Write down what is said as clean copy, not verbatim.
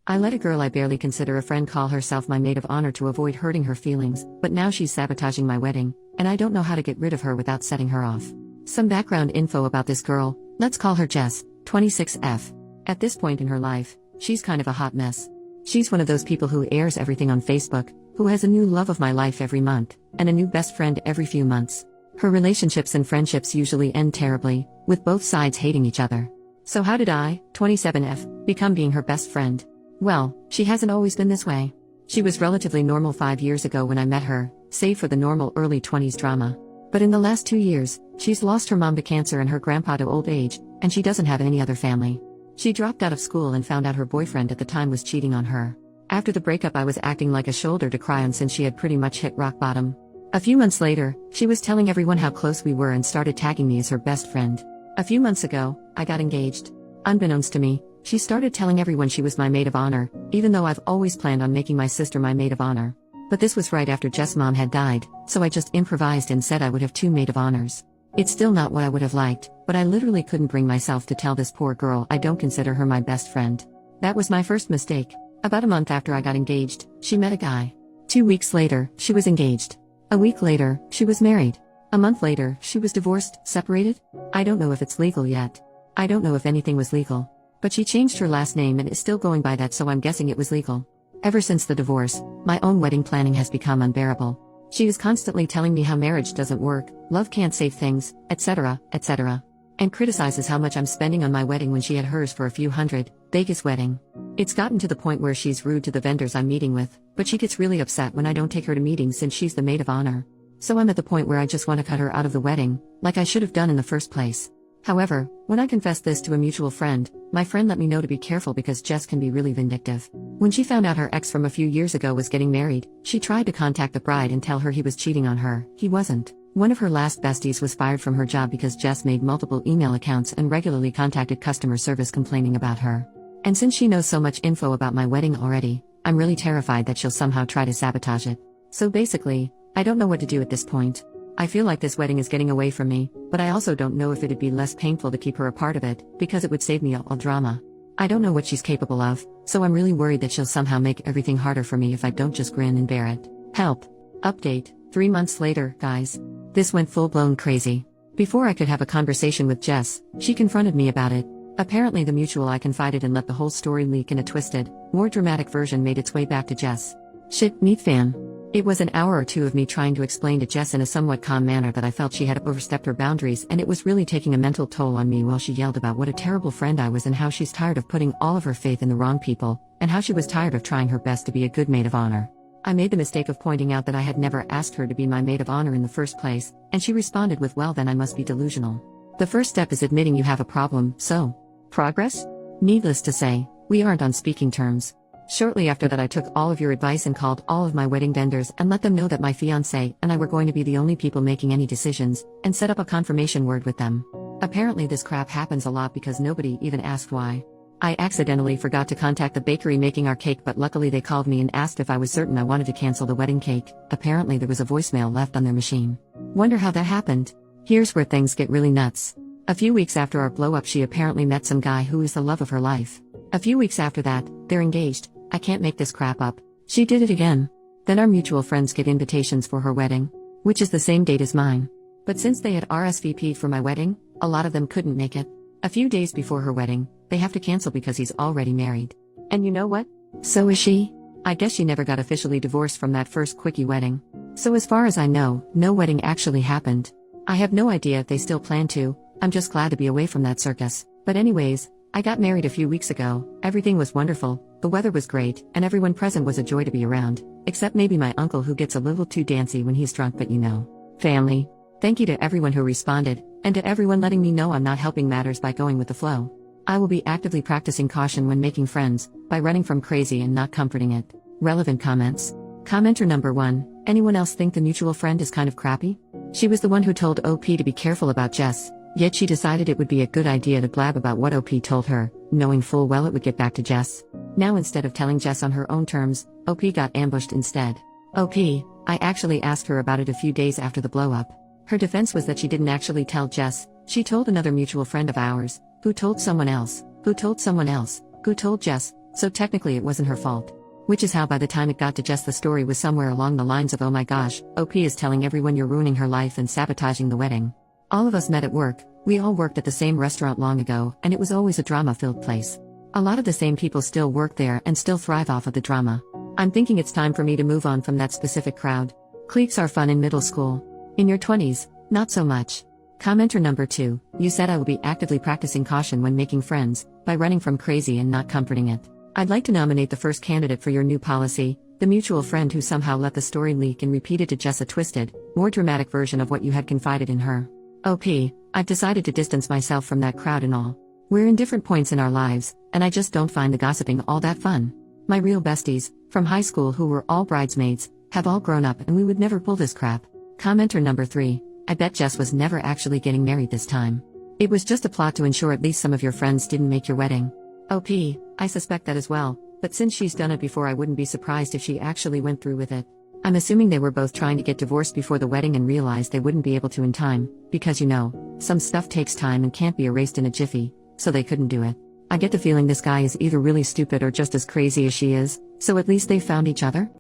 I let a girl I barely consider a friend call herself my maid of honor to avoid hurting her feelings, but now she's sabotaging my wedding, and I don't know how to get rid of her without setting her off. Some background info about this girl: let's call her Jess, 26F. At this point in her life, she's kind of a hot mess. She's one of those people who airs everything on Facebook, who has a new love of my life every month, and a new best friend every few months. Her relationships and friendships usually end terribly, with both sides hating each other. So how did I, 27F, become being her best friend? Well, she hasn't always been this way. She was relatively normal 5 years ago when I met her, save for the normal early 20s drama. But in the last 2 years, she's lost her mom to cancer and her grandpa to old age, and she doesn't have any other family. She dropped out of school and found out her boyfriend at the time was cheating on her. After the breakup, I was acting like a shoulder to cry on since she had pretty much hit rock bottom. A few months later, she was telling everyone how close we were and started tagging me as her best friend. A few months ago, I got engaged. Unbeknownst to me, she started telling everyone she was my maid of honor, even though I've always planned on making my sister my maid of honor. But this was right after Jess' mom had died, so I just improvised and said I would have 2 maid of honors. It's still not what I would have liked, but I literally couldn't bring myself to tell this poor girl I don't consider her my best friend. That was my first mistake. About a month after I got engaged, she met a guy. 2 weeks later, she was engaged. A week later, she was married. A month later, she was divorced, separated. I don't know if it's legal yet. I don't know if anything was legal. But she changed her last name and is still going by that, so I'm guessing it was legal. Ever since the divorce, my own wedding planning has become unbearable. She is constantly telling me how marriage doesn't work, love can't save things, etc., etc. And criticizes how much I'm spending on my wedding when she had hers for a few hundred. Vegas wedding. It's gotten to the point where she's rude to the vendors I'm meeting with, but she gets really upset when I don't take her to meetings since she's the maid of honor. So I'm at the point where I just want to cut her out of the wedding, like I should have done in the first place. However, when I confessed this to a mutual friend, my friend let me know to be careful because Jess can be really vindictive. When she found out her ex from a few years ago was getting married, she tried to contact the bride and tell her he was cheating on her. He wasn't. One of her last besties was fired from her job because Jess made multiple email accounts and regularly contacted customer service complaining about her. And since she knows so much info about my wedding already, I'm really terrified that she'll somehow try to sabotage it. So basically, I don't know what to do at this point. I feel like this wedding is getting away from me, but I also don't know if it'd be less painful to keep her a part of it, because it would save me all drama. I don't know what she's capable of, so I'm really worried that she'll somehow make everything harder for me if I don't just grin and bear it. Help. Update. 3 months later, guys. This went full-blown crazy. Before I could have a conversation with Jess, she confronted me about it. Apparently the mutual I confided in let the whole story leak, and a twisted, more dramatic version made its way back to Jess. Shit, meet fan. It was an hour or two of me trying to explain to Jess in a somewhat calm manner that I felt she had overstepped her boundaries, and it was really taking a mental toll on me while she yelled about what a terrible friend I was and how she's tired of putting all of her faith in the wrong people, and how she was tired of trying her best to be a good maid of honor. I made the mistake of pointing out that I had never asked her to be my maid of honor in the first place, and she responded with, well, then I must be delusional. The first step is admitting you have a problem, so. Progress? Needless to say, we aren't on speaking terms. Shortly after that, I took all of your advice and called all of my wedding vendors and let them know that my fiancé and I were going to be the only people making any decisions, and set up a confirmation word with them. Apparently this crap happens a lot because nobody even asked why. I accidentally forgot to contact the bakery making our cake, but luckily they called me and asked if I was certain I wanted to cancel the wedding cake. Apparently there was a voicemail left on their machine. Wonder how that happened. Here's where things get really nuts. A few weeks after our blow-up, she apparently met some guy who is the love of her life. A few weeks after that, they're engaged. I can't make this crap up. She did it again. Then our mutual friends get invitations for her wedding, which is the same date as mine. But since they had RSVP'd for my wedding, a lot of them couldn't make it. A few days before her wedding, they have to cancel because he's already married. And you know what? So is she. I guess she never got officially divorced from that first quickie wedding. So as far as I know, no wedding actually happened. I have no idea if they still plan to. I'm just glad to be away from that circus. But anyways, I got married a few weeks ago. Everything was wonderful, the weather was great, and everyone present was a joy to be around, except maybe my uncle who gets a little too dancy when he's drunk, but you know. Family. Thank you to everyone who responded, and to everyone letting me know I'm not helping matters by going with the flow. I will be actively practicing caution when making friends, by running from crazy and not comforting it. Relevant comments. Commenter number 1, anyone else think the mutual friend is kind of crappy? She was the one who told OP to be careful about Jess. Yet she decided it would be a good idea to blab about what OP told her, knowing full well it would get back to Jess. Now instead of telling Jess on her own terms, OP got ambushed instead. OP, I actually asked her about it a few days after the blow-up. Her defense was that she didn't actually tell Jess, she told another mutual friend of ours, who told someone else, who told someone else, who told Jess, so technically it wasn't her fault. Which is how by the time it got to Jess the story was somewhere along the lines of, oh my gosh, OP is telling everyone you're ruining her life and sabotaging the wedding. All of us met at work, we all worked at the same restaurant long ago, and it was always a drama-filled place. A lot of the same people still work there and still thrive off of the drama. I'm thinking it's time for me to move on from that specific crowd. Cliques are fun in middle school. In your 20s, not so much. Commenter number 2, you said I will be actively practicing caution when making friends, by running from crazy and not comforting it. I'd like to nominate the first candidate for your new policy, the mutual friend who somehow let the story leak and repeated to Jess a twisted, more dramatic version of what you had confided in her. OP, I've decided to distance myself from that crowd and all. We're in different points in our lives, and I just don't find the gossiping all that fun. My real besties, from high school who were all bridesmaids, have all grown up and we would never pull this crap. Commenter number 3, I bet Jess was never actually getting married this time. It was just a plot to ensure at least some of your friends didn't make your wedding. OP, I suspect that as well, but since she's done it before I wouldn't be surprised if she actually went through with it. I'm assuming they were both trying to get divorced before the wedding and realized they wouldn't be able to in time, because some stuff takes time and can't be erased in a jiffy, so they couldn't do it. I get the feeling this guy is either really stupid or just as crazy as she is, so at least they found each other?